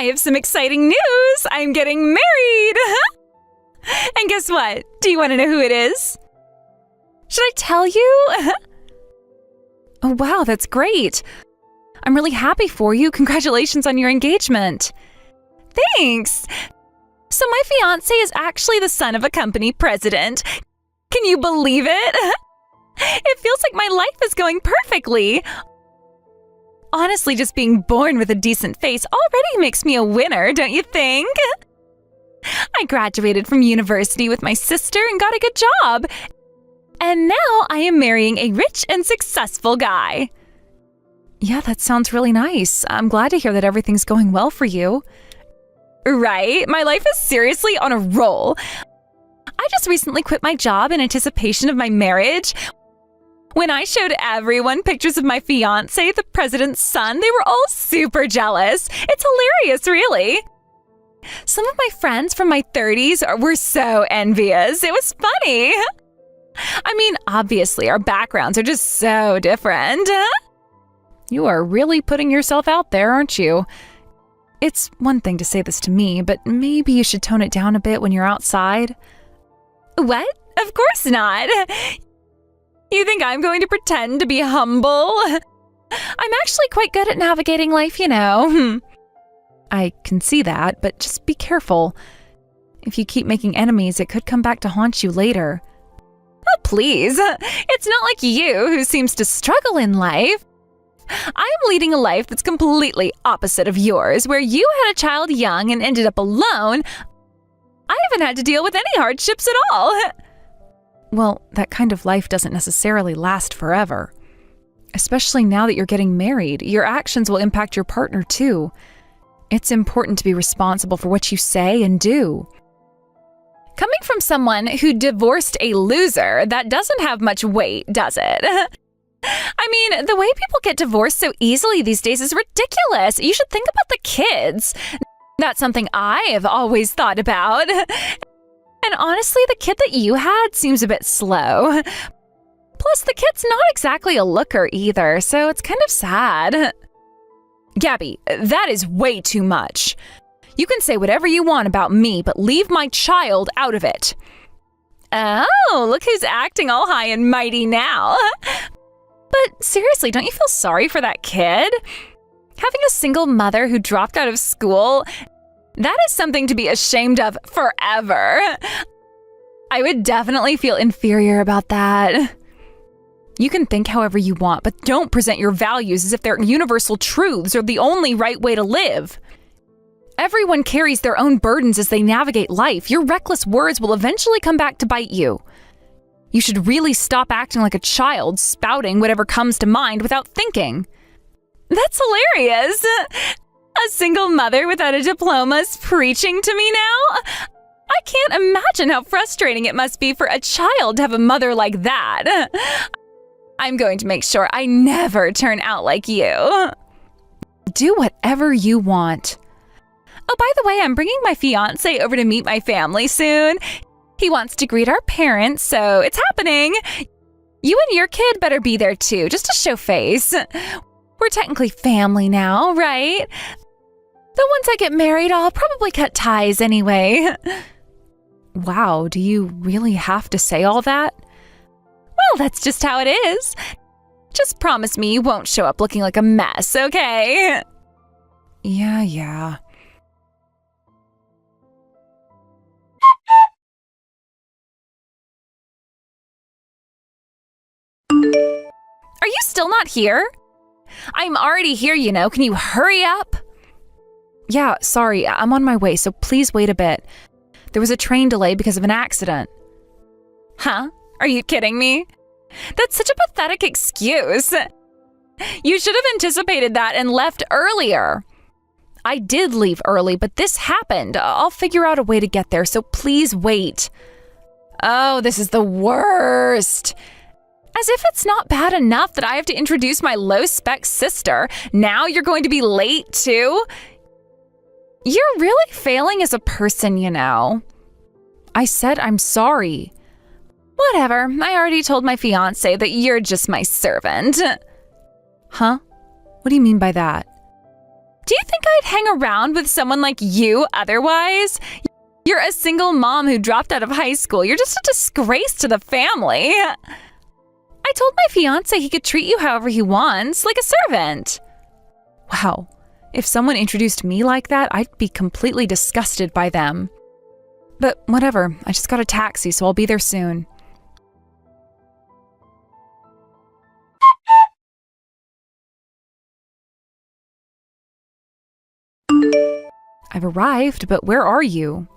I have some exciting news. I'm getting married. And guess what? Do you want to know who it is? Should I tell you? Oh, wow, that's great. I'm really happy for you. Congratulations on your engagement. Thanks. So my fiancé is actually the son of a company president. Can you believe it? It feels like my life is going perfectly. Honestly, just being born with a decent face already makes me a winner, don't you think? I graduated from university with my sister and got a good job. And now I am marrying a rich and successful guy. Yeah, that sounds really nice. I'm glad to hear that everything's going well for you. Right? My life is seriously on a roll. I just recently quit my job in anticipation of my marriage. When I showed everyone pictures of my fiancé, the president's son, they were all super jealous. It's hilarious, really. Some of my friends from my 30s were so envious. It was funny. I mean, obviously, our backgrounds are just so different. You are really putting yourself out there, aren't you? It's one thing to say this to me, but maybe you should tone it down a bit when you're outside. What? Of course not. You think I'm going to pretend to be humble? I'm actually quite good at navigating life, you know. I can see that, but just be careful. If you keep making enemies, it could come back to haunt you later. Oh, please. It's not like you, who seems to struggle in life. I'm leading a life that's completely opposite of yours, where you had a child young and ended up alone. I haven't had to deal with any hardships at all. Well, that kind of life doesn't necessarily last forever. Especially now that you're getting married, your actions will impact your partner too. It's important to be responsible for what you say and do. Coming from someone who divorced a loser, that doesn't have much weight, does it? I mean, the way people get divorced so easily these days is ridiculous. You should think about the kids. That's something I have always thought about. And honestly, the kid that you had seems a bit slow. Plus, the kid's not exactly a looker either, so it's kind of sad. Gabby, that is way too much. You can say whatever you want about me, but leave my child out of it. Oh, look who's acting all high and mighty now. But seriously, don't you feel sorry for that kid? Having a single mother who dropped out of school, that is something to be ashamed of forever. I would definitely feel inferior about that. You can think however you want, but don't present your values as if they're universal truths or the only right way to live. Everyone carries their own burdens as they navigate life. Your reckless words will eventually come back to bite you. You should really stop acting like a child, spouting whatever comes to mind without thinking. That's hilarious. A single mother without a diploma is preaching to me now? I can't imagine how frustrating it must be for a child to have a mother like that. I'm going to make sure I never turn out like you. Do whatever you want. Oh, by the way, I'm bringing my fiancé over to meet my family soon. He wants to greet our parents, so it's happening. You and your kid better be there too, just to show face. We're technically family now, right? Though once I get married, I'll probably cut ties anyway. Wow, do you really have to say all that? Well, that's just how it is. Just promise me you won't show up looking like a mess, okay? Yeah. Are you still not here? I'm already here, you know. Can you hurry up? Yeah, sorry, I'm on my way, so please wait a bit. There was a train delay because of an accident. Huh? Are you kidding me? That's such a pathetic excuse. You should have anticipated that and left earlier. I did leave early, but this happened. I'll figure out a way to get there, so please wait. Oh, this is the worst. As if it's not bad enough that I have to introduce my low-spec sister. Now you're going to be late, too? You're really failing as a person, you know. I said I'm sorry. Whatever, I already told my fiancé that you're just my servant. Huh? What do you mean by that? Do you think I'd hang around with someone like you otherwise? You're a single mom who dropped out of high school. You're just a disgrace to the family. I told my fiancé he could treat you however he wants, like a servant. Wow, if someone introduced me like that, I'd be completely disgusted by them. But whatever, I just got a taxi, so I'll be there soon. I've arrived, but where are you?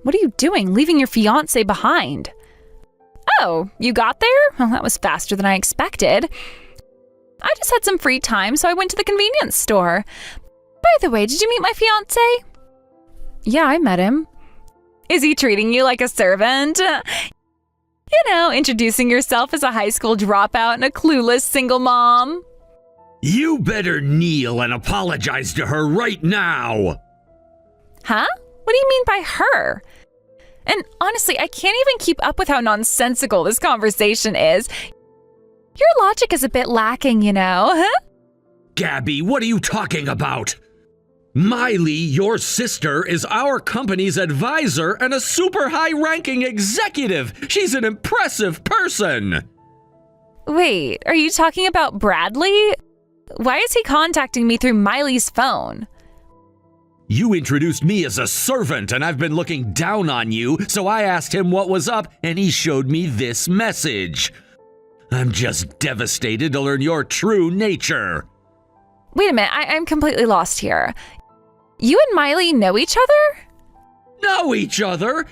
What are you doing, leaving your fiancé behind? Oh, you got there? Well, that was faster than I expected. I just had some free time, so I went to the convenience store. By the way, did you meet my fiancé? Yeah, I met him. Is he treating you like a servant? You know, introducing yourself as a high school dropout and a clueless single mom. You better kneel and apologize to her right now. Huh? What do you mean by her? And honestly, I can't even keep up with how nonsensical this conversation is. Your logic is a bit lacking, you know, huh? Gabby, what are you talking about? Miley, your sister, is our company's advisor and a super high-ranking executive. She's an impressive person. Wait, are you talking about Bradley? Why is he contacting me through Miley's phone? You introduced me as a servant, and I've been looking down on you, so I asked him what was up, and he showed me this message. I'm just devastated to learn your true nature. Wait a minute, I'm completely lost here. You and Miley know each other? Know each other?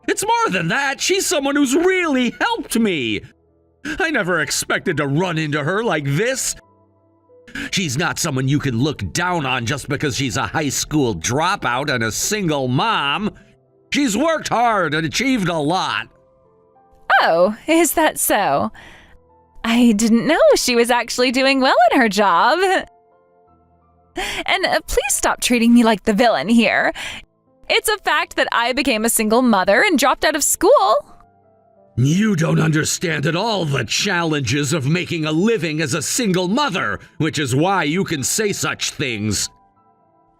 It's more than that. She's someone who's really helped me. I never expected to run into her like this. She's not someone you can look down on just because she's a high school dropout and a single mom. She's worked hard and achieved a lot. Oh, is that so? I didn't know she was actually doing well in her job. And please stop treating me like the villain here. It's a fact that I became a single mother and dropped out of school. You don't understand at all the challenges of making a living as a single mother, which is why you can say such things.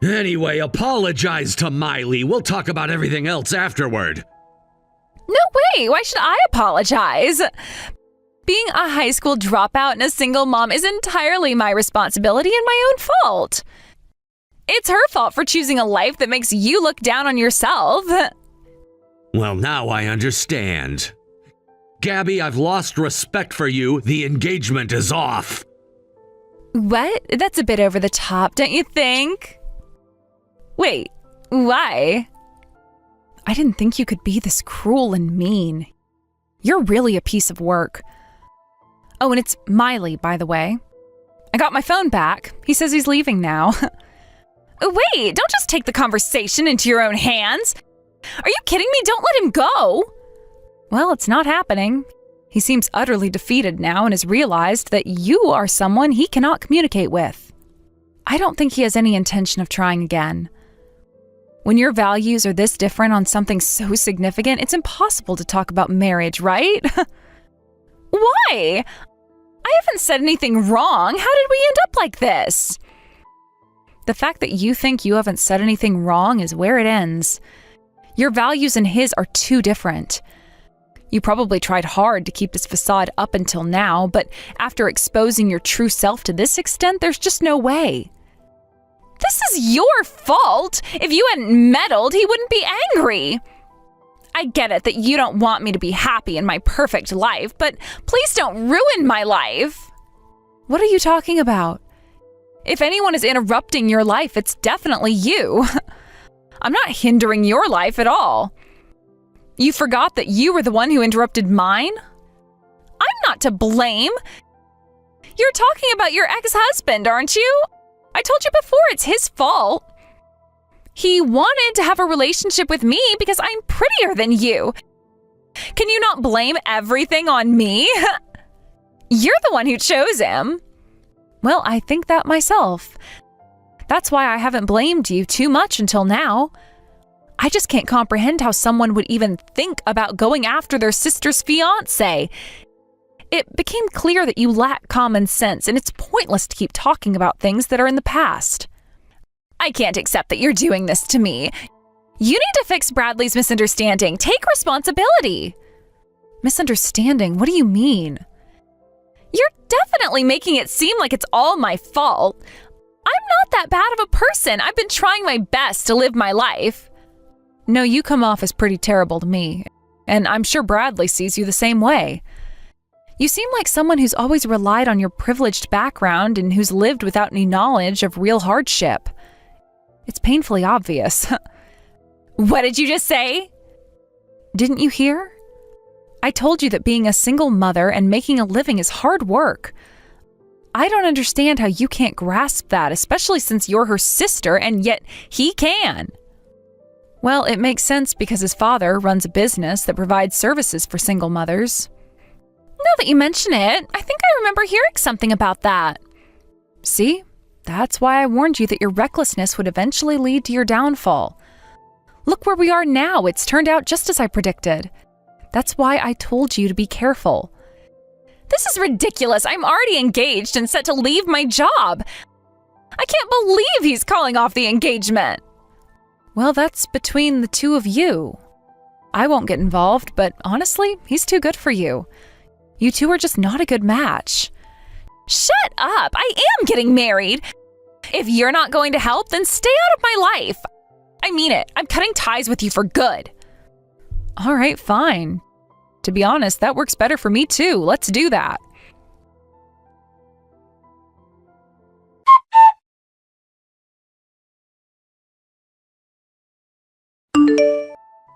Anyway, apologize to Miley. We'll talk about everything else afterward. No way! Why should I apologize? Being a high school dropout and a single mom is entirely my responsibility and my own fault. It's her fault for choosing a life that makes you look down on yourself. Well, now I understand. Gabby, I've lost respect for you. The engagement is off. What? That's a bit over the top, don't you think? Wait, why? I didn't think you could be this cruel and mean. You're really a piece of work. Oh, and it's Miley, by the way. I got my phone back. He says he's leaving now. Wait, don't just take the conversation into your own hands. Are you kidding me? Don't let him go. Well, it's not happening. He seems utterly defeated now and has realized that you are someone he cannot communicate with. I don't think he has any intention of trying again. When your values are this different on something so significant, it's impossible to talk about marriage, right? Why? I haven't said anything wrong. How did we end up like this? The fact that you think you haven't said anything wrong is where it ends. Your values and his are too different. You probably tried hard to keep this facade up until now, but after exposing your true self to this extent, there's just no way. This is your fault. If you hadn't meddled, he wouldn't be angry. I get it that you don't want me to be happy in my perfect life, but please don't ruin my life. What are you talking about? If anyone is interrupting your life, it's definitely you. I'm not hindering your life at all. You forgot that you were the one who interrupted mine? I'm not to blame. You're talking about your ex-husband, aren't you? I told you before, it's his fault. He wanted to have a relationship with me because I'm prettier than you. Can you not blame everything on me? You're the one who chose him. Well, I think that myself. That's why I haven't blamed you too much until now. I just can't comprehend how someone would even think about going after their sister's fiancé. It became clear that you lack common sense, and it's pointless to keep talking about things that are in the past. I can't accept that you're doing this to me. You need to fix Bradley's misunderstanding. Take responsibility. Misunderstanding? What do you mean? You're definitely making it seem like it's all my fault. I'm not that bad of a person. I've been trying my best to live my life. No, you come off as pretty terrible to me, and I'm sure Bradley sees you the same way. You seem like someone who's always relied on your privileged background and who's lived without any knowledge of real hardship. It's painfully obvious. What did you just say? Didn't you hear? I told you that being a single mother and making a living is hard work. I don't understand how you can't grasp that, especially since you're her sister and yet he can. Well, it makes sense because his father runs a business that provides services for single mothers. Now that you mention it, I think I remember hearing something about that. See? That's why I warned you that your recklessness would eventually lead to your downfall. Look where we are now. It's turned out just as I predicted. That's why I told you to be careful. This is ridiculous. I'm already engaged and set to leave my job. I can't believe he's calling off the engagement. Well, that's between the two of you. I won't get involved, but honestly, he's too good for you. You two are just not a good match. Shut up! I am getting married! If you're not going to help, then stay out of my life. I mean it. I'm cutting ties with you for good. All right, fine. To be honest, that works better for me too. Let's do that.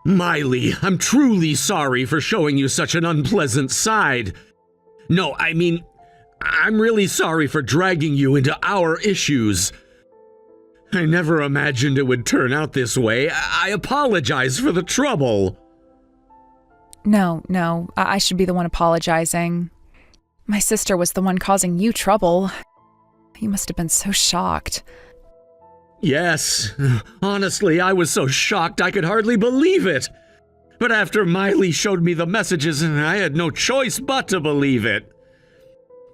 Miley, I'm truly sorry for showing you such an unpleasant side. No, I mean, I'm really sorry for dragging you into our issues. I never imagined it would turn out this way. I apologize for the trouble. No, I should be the one apologizing. My sister was the one causing you trouble. You must have been so shocked. Yes, honestly, I was so shocked I could hardly believe it. But after Miley showed me the messages, I had no choice but to believe it.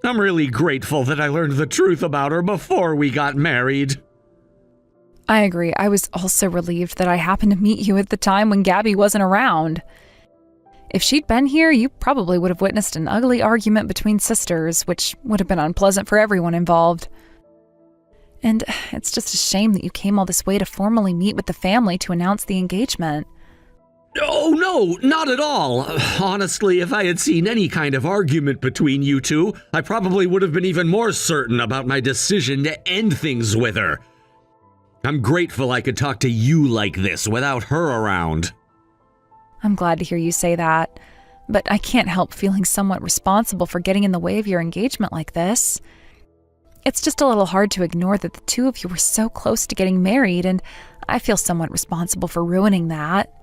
I'm really grateful that I learned the truth about her before we got married. I agree. I was also relieved that I happened to meet you at the time when Gabby wasn't around. If she'd been here, you probably would have witnessed an ugly argument between sisters, which would have been unpleasant for everyone involved. And it's just a shame that you came all this way to formally meet with the family to announce the engagement. Oh, no, not at all. Honestly, if I had seen any kind of argument between you two, I probably would have been even more certain about my decision to end things with her. I'm grateful I could talk to you like this without her around. I'm glad to hear you say that, but I can't help feeling somewhat responsible for getting in the way of your engagement like this. It's just a little hard to ignore that the two of you were so close to getting married, and I feel somewhat responsible for ruining that.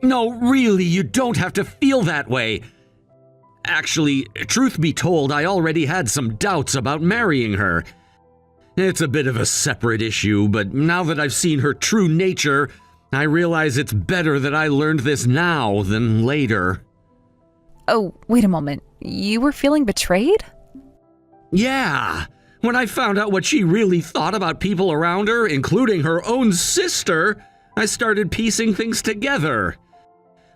No, really, you don't have to feel that way. Actually, truth be told, I already had some doubts about marrying her. It's a bit of a separate issue, but now that I've seen her true nature, I realize it's better that I learned this now than later. Oh, wait a moment. You were feeling betrayed? Yeah. When I found out what she really thought about people around her, including her own sister, I started piecing things together.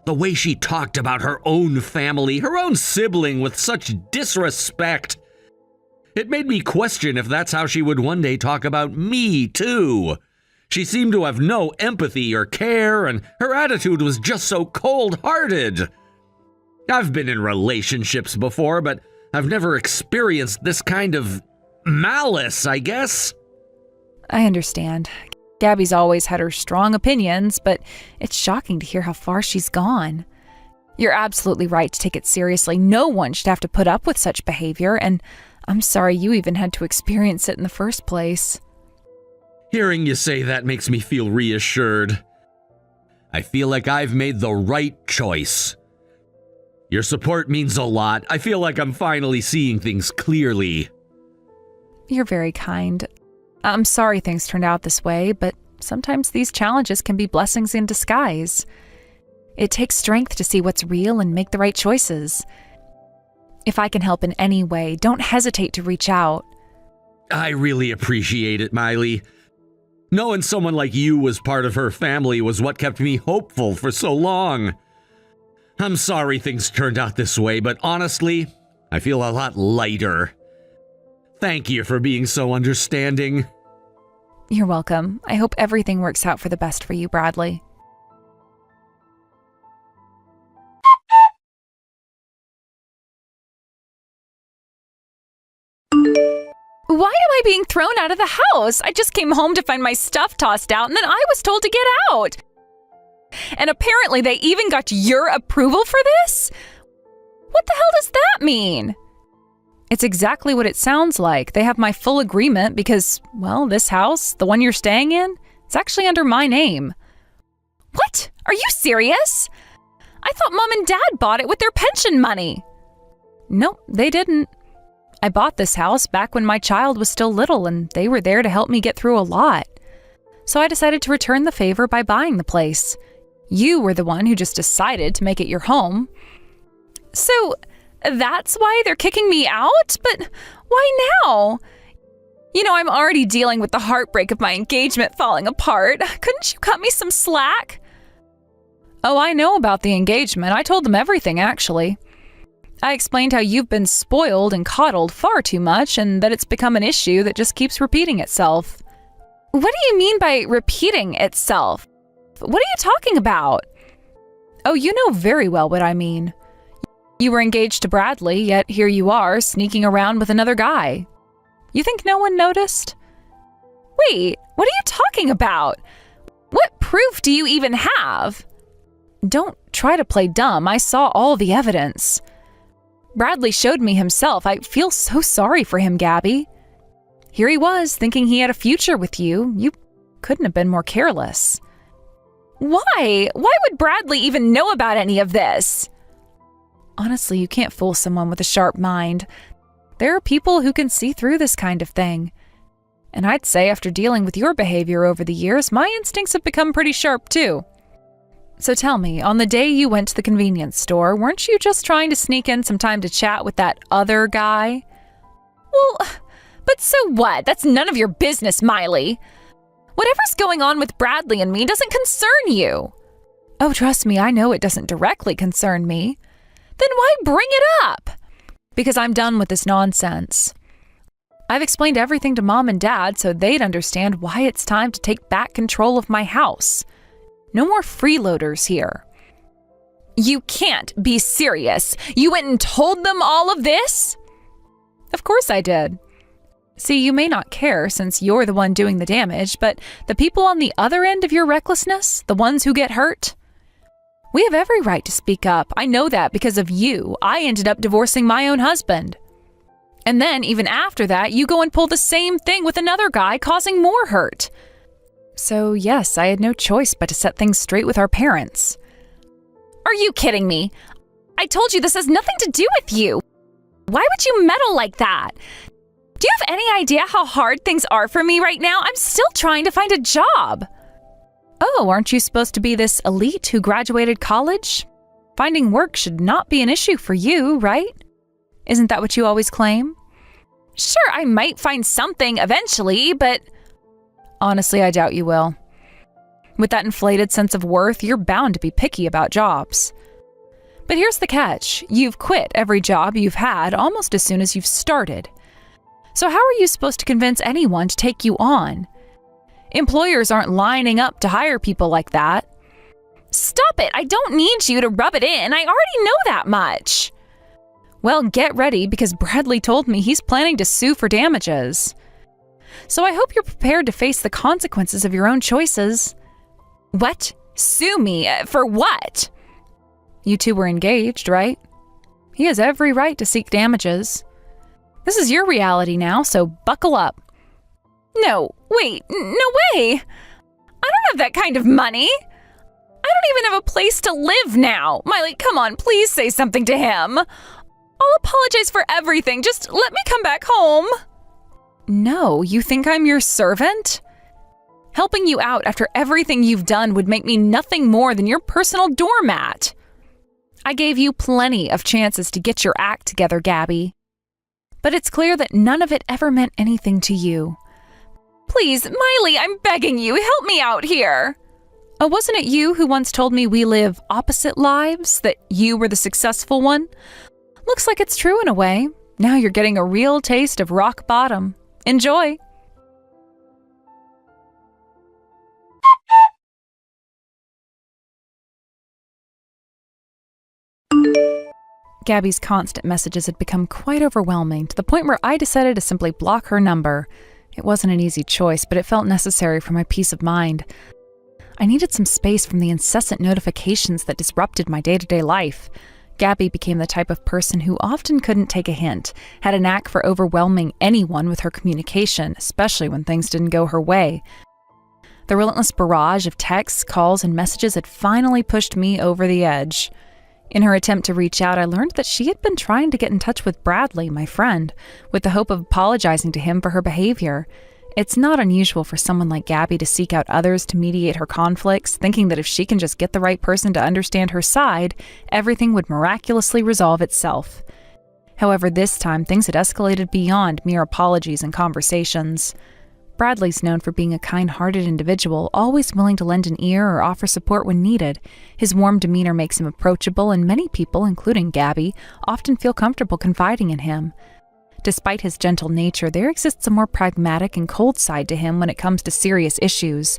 The way she talked about her own family, her own sibling with such disrespect. It made me question if that's how she would one day talk about me, too. She seemed to have no empathy or care, and her attitude was just so cold-hearted. I've been in relationships before, but I've never experienced this kind of malice, I guess. I understand. Gabby's always had her strong opinions, but it's shocking to hear how far she's gone. You're absolutely right to take it seriously. No one should have to put up with such behavior, and I'm sorry you even had to experience it in the first place. Hearing you say that makes me feel reassured. I feel like I've made the right choice. Your support means a lot. I feel like I'm finally seeing things clearly. You're very kind. I'm sorry things turned out this way, but sometimes these challenges can be blessings in disguise. It takes strength to see what's real and make the right choices. If I can help in any way, don't hesitate to reach out. I really appreciate it, Miley. Knowing someone like you was part of her family was what kept me hopeful for so long. I'm sorry things turned out this way, but honestly, I feel a lot lighter. Thank you for being so understanding. You're welcome. I hope everything works out for the best for you, Bradley. Why am I being thrown out of the house? I just came home to find my stuff tossed out, and then I was told to get out. And apparently they even got your approval for this? What the hell does that mean? It's exactly what it sounds like. They have my full agreement because, well, this house, the one you're staying in, it's actually under my name. What? Are you serious? I thought Mom and Dad bought it with their pension money. Nope, they didn't. I bought this house back when my child was still little, and they were there to help me get through a lot. So I decided to return the favor by buying the place. You were the one who just decided to make it your home. So that's why they're kicking me out? But why now? You know, I'm already dealing with the heartbreak of my engagement falling apart. Couldn't you cut me some slack? Oh, I know about the engagement. I told them everything, actually. I explained how you've been spoiled and coddled far too much and that it's become an issue that just keeps repeating itself. What do you mean by repeating itself? What are you talking about? Oh, you know very well what I mean. You were engaged to Bradley, yet here you are, sneaking around with another guy. You think no one noticed? Wait, what are you talking about? What proof do you even have? Don't try to play dumb. I saw all the evidence. Bradley showed me himself. I feel so sorry for him, Gabby. Here he was, thinking he had a future with you. You couldn't have been more careless. Why? Why would Bradley even know about any of this? Honestly, you can't fool someone with a sharp mind. There are people who can see through this kind of thing. And I'd say after dealing with your behavior over the years, my instincts have become pretty sharp too. So tell me, on the day you went to the convenience store, weren't you just trying to sneak in some time to chat with that other guy? Well, but so what? That's none of your business, Miley. Whatever's going on with Bradley and me doesn't concern you. Oh, trust me, I know it doesn't directly concern me. Then why bring it up? Because I'm done with this nonsense. I've explained everything to Mom and Dad so they'd understand why it's time to take back control of my house. No more freeloaders here. You can't be serious. You went and told them all of this? Of course I did. See, you may not care since you're the one doing the damage, but the people on the other end of your recklessness, the ones who get hurt, we have every right to speak up. I know that because of you. I ended up divorcing my own husband. And then, even after that, you go and pull the same thing with another guy, causing more hurt. So, yes, I had no choice but to set things straight with our parents. Are you kidding me? I told you this has nothing to do with you. Why would you meddle like that? Do you have any idea how hard things are for me right now? I'm still trying to find a job. Oh, aren't you supposed to be this elite who graduated college? Finding work should not be an issue for you, right? Isn't that what you always claim? Sure, I might find something eventually, but honestly, I doubt you will. With that inflated sense of worth, you're bound to be picky about jobs. But here's the catch. You've quit every job you've had almost as soon as you've started. So how are you supposed to convince anyone to take you on? Employers aren't lining up to hire people like that. Stop it! I don't need you to rub it in. I already know that much. Well, get ready because Bradley told me he's planning to sue for damages. So I hope you're prepared to face the consequences of your own choices. What? Sue me? For what? You two were engaged, right? He has every right to seek damages. This is your reality now, so buckle up. No, wait, no way! I don't have that kind of money! I don't even have a place to live now! Miley, come on, please say something to him! I'll apologize for everything, just let me come back home! No, you think I'm your servant? Helping you out after everything you've done would make me nothing more than your personal doormat. I gave you plenty of chances to get your act together, Gabby. But it's clear that none of it ever meant anything to you. Please, Miley, I'm begging you, help me out here. Oh, wasn't it you who once told me we live opposite lives, that you were the successful one? Looks like it's true in a way. Now you're getting a real taste of rock bottom. Enjoy. Gabby's constant messages had become quite overwhelming, to the point where I decided to simply block her number. It wasn't an easy choice, but it felt necessary for my peace of mind. I needed some space from the incessant notifications that disrupted my day-to-day life. Gabby became the type of person who often couldn't take a hint, had a knack for overwhelming anyone with her communication, especially when things didn't go her way. The relentless barrage of texts, calls, and messages had finally pushed me over the edge. In her attempt to reach out, I learned that she had been trying to get in touch with Bradley, my friend, with the hope of apologizing to him for her behavior. It's not unusual for someone like Gabby to seek out others to mediate her conflicts, thinking that if she can just get the right person to understand her side, everything would miraculously resolve itself. However, this time things had escalated beyond mere apologies and conversations. Bradley's known for being a kind-hearted individual, always willing to lend an ear or offer support when needed. His warm demeanor makes him approachable, and many people, including Gabby, often feel comfortable confiding in him. Despite his gentle nature, there exists a more pragmatic and cold side to him when it comes to serious issues.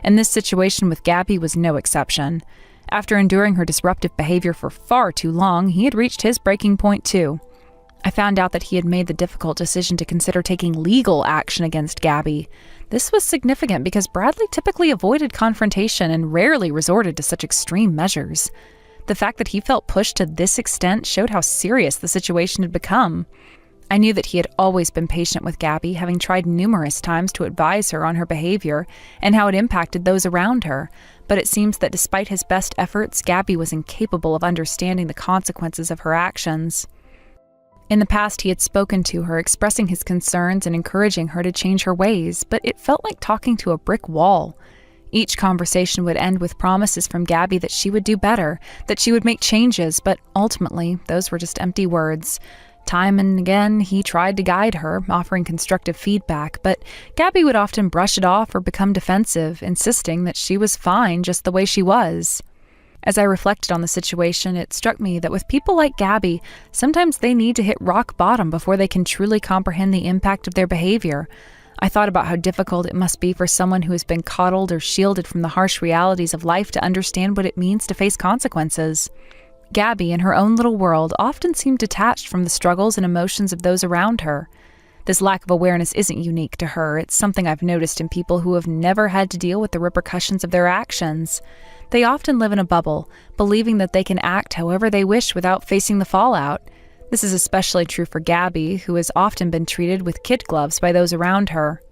And this situation with Gabby was no exception. After enduring her disruptive behavior for far too long, he had reached his breaking point too. I found out that he had made the difficult decision to consider taking legal action against Gabby. This was significant because Bradley typically avoided confrontation and rarely resorted to such extreme measures. The fact that he felt pushed to this extent showed how serious the situation had become. I knew that he had always been patient with Gabby, having tried numerous times to advise her on her behavior and how it impacted those around her, but it seems that despite his best efforts, Gabby was incapable of understanding the consequences of her actions. In the past, he had spoken to her, expressing his concerns and encouraging her to change her ways, but it felt like talking to a brick wall. Each conversation would end with promises from Gabby that she would do better, that she would make changes, but ultimately, those were just empty words. Time and again, he tried to guide her, offering constructive feedback, but Gabby would often brush it off or become defensive, insisting that she was fine just the way she was. As I reflected on the situation, it struck me that with people like Gabby, sometimes they need to hit rock bottom before they can truly comprehend the impact of their behavior. I thought about how difficult it must be for someone who has been coddled or shielded from the harsh realities of life to understand what it means to face consequences. Gabby, in her own little world, often seemed detached from the struggles and emotions of those around her. This lack of awareness isn't unique to her. It's something I've noticed in people who have never had to deal with the repercussions of their actions. They often live in a bubble, believing that they can act however they wish without facing the fallout. This is especially true for Gabby, who has often been treated with kid gloves by those around her,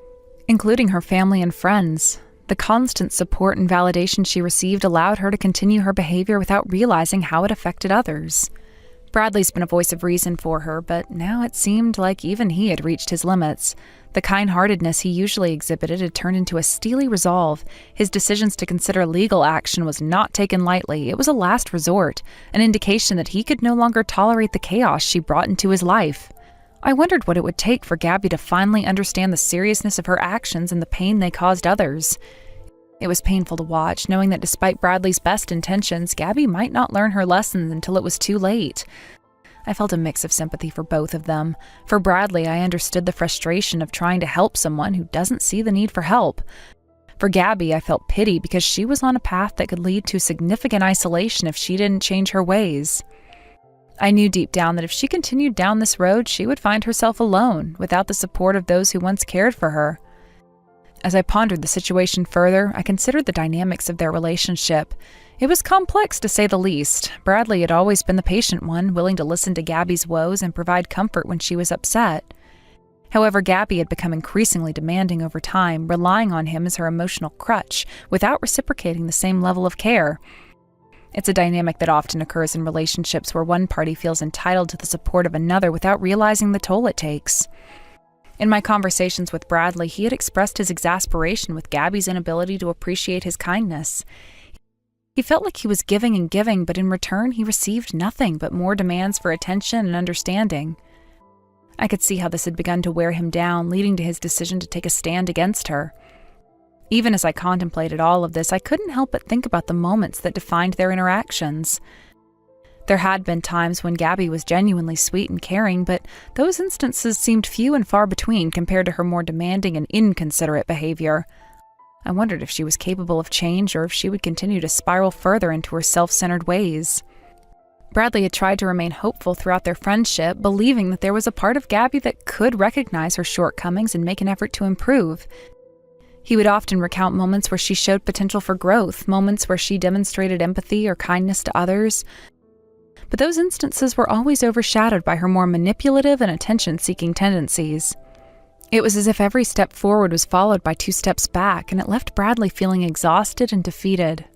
including her family and friends. The constant support and validation she received allowed her to continue her behavior without realizing how it affected others. Bradley's been a voice of reason for her, but now it seemed like even he had reached his limits. The kind-heartedness he usually exhibited had turned into a steely resolve. His decisions to consider legal action was not taken lightly. It was a last resort, an indication that he could no longer tolerate the chaos she brought into his life. I wondered what it would take for Gabby to finally understand the seriousness of her actions and the pain they caused others. It was painful to watch, knowing that despite Bradley's best intentions, Gabby might not learn her lessons until it was too late. I felt a mix of sympathy for both of them. For Bradley, I understood the frustration of trying to help someone who doesn't see the need for help. For Gabby, I felt pity because she was on a path that could lead to significant isolation if she didn't change her ways. I knew deep down that if she continued down this road, she would find herself alone, without the support of those who once cared for her. As I pondered the situation further, I considered the dynamics of their relationship. It was complex, to say the least. Bradley had always been the patient one, willing to listen to Gabby's woes and provide comfort when she was upset. However, Gabby had become increasingly demanding over time, relying on him as her emotional crutch, without reciprocating the same level of care. It's a dynamic that often occurs in relationships where one party feels entitled to the support of another without realizing the toll it takes. In my conversations with Bradley, he had expressed his exasperation with Gabby's inability to appreciate his kindness. He felt like he was giving and giving, but in return he received nothing but more demands for attention and understanding. I could see how this had begun to wear him down, leading to his decision to take a stand against her. Even as I contemplated all of this, I couldn't help but think about the moments that defined their interactions. There had been times when Gabby was genuinely sweet and caring, but those instances seemed few and far between compared to her more demanding and inconsiderate behavior. I wondered if she was capable of change or if she would continue to spiral further into her self-centered ways. Bradley had tried to remain hopeful throughout their friendship, believing that there was a part of Gabby that could recognize her shortcomings and make an effort to improve. He would often recount moments where she showed potential for growth, moments where she demonstrated empathy or kindness to others. But those instances were always overshadowed by her more manipulative and attention-seeking tendencies. It was as if every step forward was followed by 2 steps back, and it left Bradley feeling exhausted and defeated.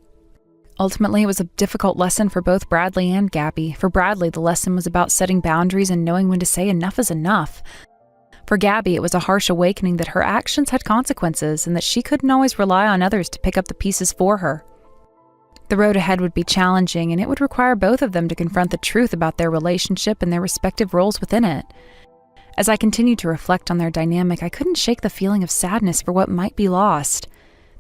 Ultimately, it was a difficult lesson for both Bradley and Gabby. For Bradley, the lesson was about setting boundaries and knowing when to say enough is enough. For Gabby, it was a harsh awakening that her actions had consequences and that she couldn't always rely on others to pick up the pieces for her. The road ahead would be challenging, and it would require both of them to confront the truth about their relationship and their respective roles within it. As I continued to reflect on their dynamic, I couldn't shake the feeling of sadness for what might be lost.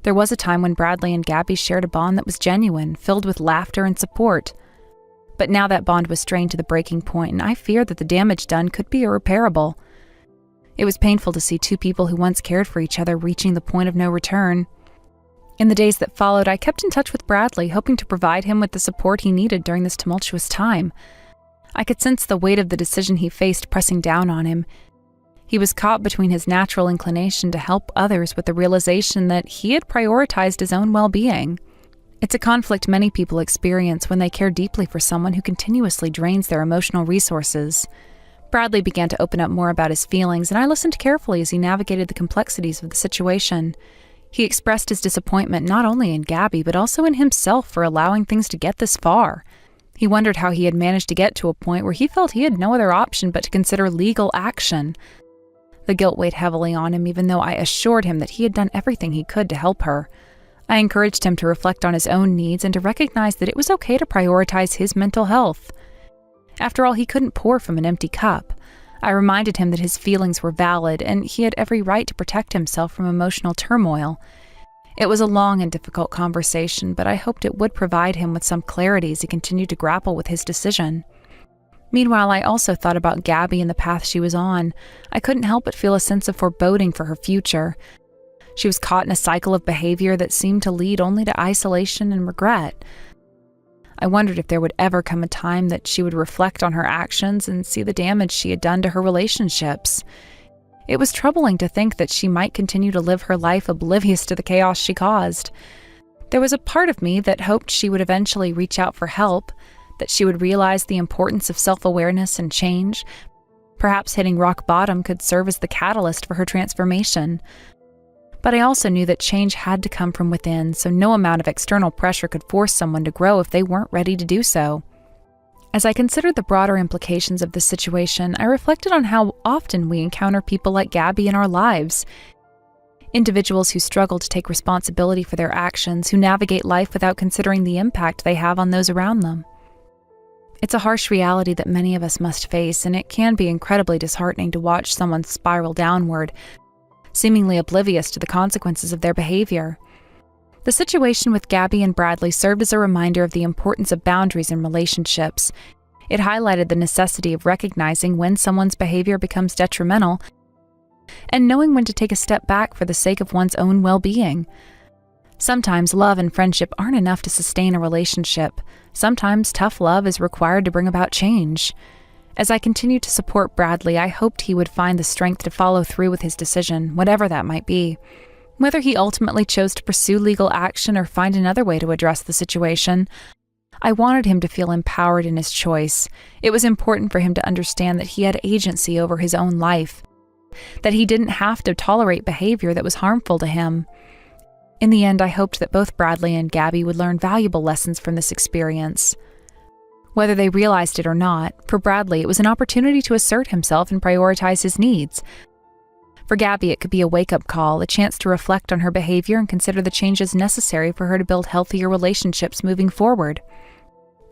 There was a time when Bradley and Gabby shared a bond that was genuine, filled with laughter and support. But now that bond was strained to the breaking point, and I feared that the damage done could be irreparable. It was painful to see 2 people who once cared for each other reaching the point of no return. In the days that followed, I kept in touch with Bradley, hoping to provide him with the support he needed during this tumultuous time. I could sense the weight of the decision he faced pressing down on him. He was caught between his natural inclination to help others with the realization that he had prioritized his own well-being. It's a conflict many people experience when they care deeply for someone who continuously drains their emotional resources. Bradley began to open up more about his feelings, and I listened carefully as he navigated the complexities of the situation. He expressed his disappointment not only in Gabby, but also in himself for allowing things to get this far. He wondered how he had managed to get to a point where he felt he had no other option but to consider legal action. The guilt weighed heavily on him, even though I assured him that he had done everything he could to help her. I encouraged him to reflect on his own needs and to recognize that it was okay to prioritize his mental health. After all, he couldn't pour from an empty cup. I reminded him that his feelings were valid, and he had every right to protect himself from emotional turmoil. It was a long and difficult conversation, but I hoped it would provide him with some clarity as he continued to grapple with his decision. Meanwhile, I also thought about Gabby and the path she was on. I couldn't help but feel a sense of foreboding for her future. She was caught in a cycle of behavior that seemed to lead only to isolation and regret. I wondered if there would ever come a time that she would reflect on her actions and see the damage she had done to her relationships. It was troubling to think that she might continue to live her life oblivious to the chaos she caused. There was a part of me that hoped she would eventually reach out for help, that she would realize the importance of self-awareness and change. Perhaps hitting rock bottom could serve as the catalyst for her transformation. But I also knew that change had to come from within, so no amount of external pressure could force someone to grow if they weren't ready to do so. As I considered the broader implications of this situation, I reflected on how often we encounter people like Gabby in our lives. Individuals who struggle to take responsibility for their actions, who navigate life without considering the impact they have on those around them. It's a harsh reality that many of us must face, and it can be incredibly disheartening to watch someone spiral downward, seemingly oblivious to the consequences of their behavior. The situation with Gabby and Bradley served as a reminder of the importance of boundaries in relationships. It highlighted the necessity of recognizing when someone's behavior becomes detrimental and knowing when to take a step back for the sake of one's own well-being. Sometimes love and friendship aren't enough to sustain a relationship. Sometimes tough love is required to bring about change. As I continued to support Bradley, I hoped he would find the strength to follow through with his decision, whatever that might be. Whether he ultimately chose to pursue legal action or find another way to address the situation, I wanted him to feel empowered in his choice. It was important for him to understand that he had agency over his own life, that he didn't have to tolerate behavior that was harmful to him. In the end, I hoped that both Bradley and Gabby would learn valuable lessons from this experience. Whether they realized it or not, for Bradley it was an opportunity to assert himself and prioritize his needs. For Gabby, it could be a wake-up call, a chance to reflect on her behavior and consider the changes necessary for her to build healthier relationships moving forward.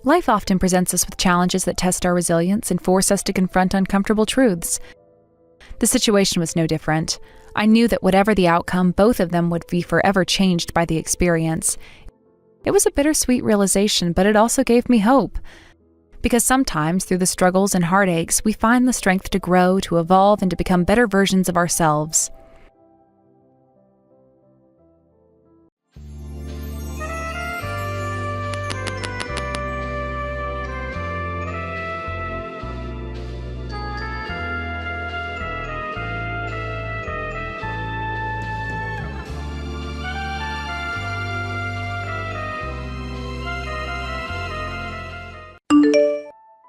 Life often presents us with challenges that test our resilience and force us to confront uncomfortable truths. The situation was no different. I knew that whatever the outcome, both of them would be forever changed by the experience. It was a bittersweet realization, but it also gave me hope. Because sometimes, through the struggles and heartaches, we find the strength to grow, to evolve, and to become better versions of ourselves.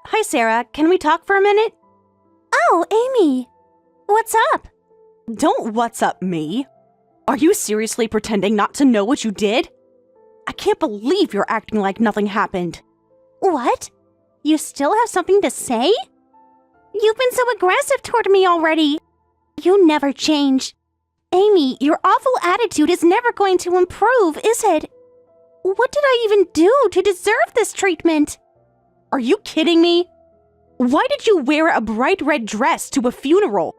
Hi, Sarah. Can we talk for a minute? Oh, Amy. What's up? Don't what's up me. Are you seriously pretending not to know what you did? I can't believe you're acting like nothing happened. What? You still have something to say? You've been so aggressive toward me already. You never change. Amy, your awful attitude is never going to improve, is it? What did I even do to deserve this treatment? Are you kidding me? Why did you wear a bright red dress to a funeral?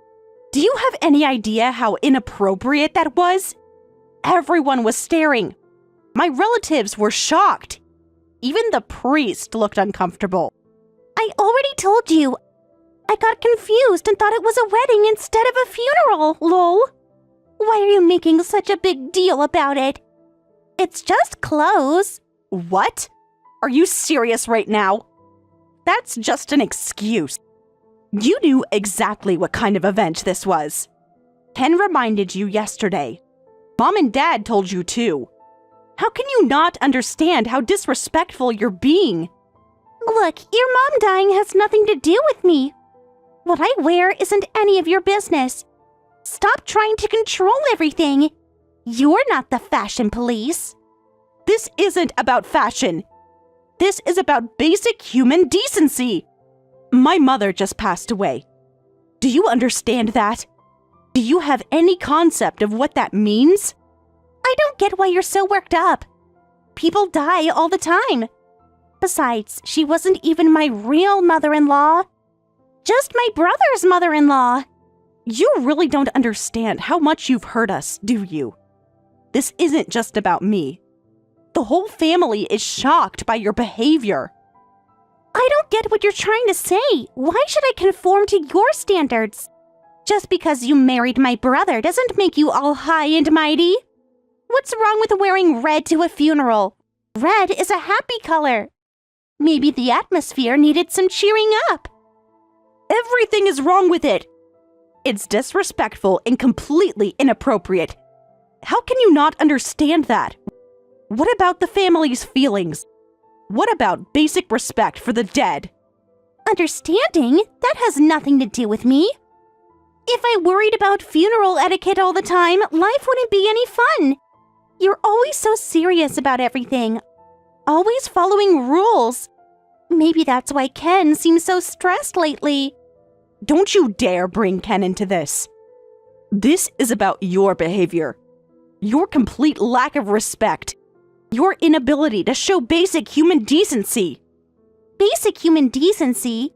Do you have any idea how inappropriate that was? Everyone was staring. My relatives were shocked. Even the priest looked uncomfortable. I already told you. I got confused and thought it was a wedding instead of a funeral, lol. Why are you making such a big deal about it? It's just clothes. What? Are you serious right now? That's just an excuse. You knew exactly what kind of event this was. Ken reminded you yesterday. Mom and Dad told you too. How can you not understand how disrespectful you're being? Look, your mom dying has nothing to do with me. What I wear isn't any of your business. Stop trying to control everything. You're not the fashion police. This isn't about fashion. This is about basic human decency. My mother just passed away. Do you understand that? Do you have any concept of what that means? I don't get why you're so worked up. People die all the time. Besides, she wasn't even my real mother-in-law. Just my brother's mother-in-law. You really don't understand how much you've hurt us, do you? This isn't just about me. The whole family is shocked by your behavior. I don't get what you're trying to say. Why should I conform to your standards? Just because you married my brother doesn't make you all high and mighty. What's wrong with wearing red to a funeral? Red is a happy color. Maybe the atmosphere needed some cheering up. Everything is wrong with it. It's disrespectful and completely inappropriate. How can you not understand that? What about the family's feelings? What about basic respect for the dead? Understanding? That has nothing to do with me. If I worried about funeral etiquette all the time, life wouldn't be any fun. You're always so serious about everything. Always following rules. Maybe that's why Ken seems so stressed lately. Don't you dare bring Ken into this. This is about your behavior. Your complete lack of respect. Your inability to show basic human decency. Basic human decency?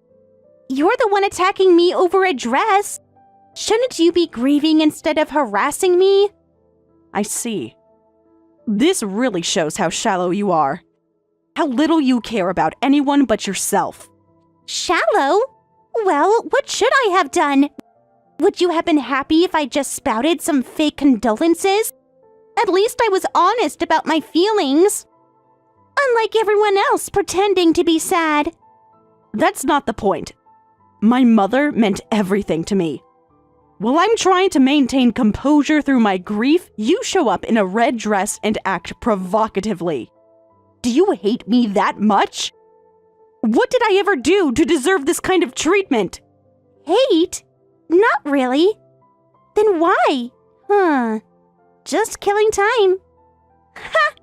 You're the one attacking me over a dress. Shouldn't you be grieving instead of harassing me? I see. This really shows how shallow you are. How little you care about anyone but yourself. Shallow? Well, what should I have done? Would you have been happy if I just spouted some fake condolences? At least I was honest about my feelings. Unlike everyone else pretending to be sad. That's not the point. My mother meant everything to me. While I'm trying to maintain composure through my grief, you show up in a red dress and act provocatively. Do you hate me that much? What did I ever do to deserve this kind of treatment? Hate? Not really. Then why? Just killing time. Ha!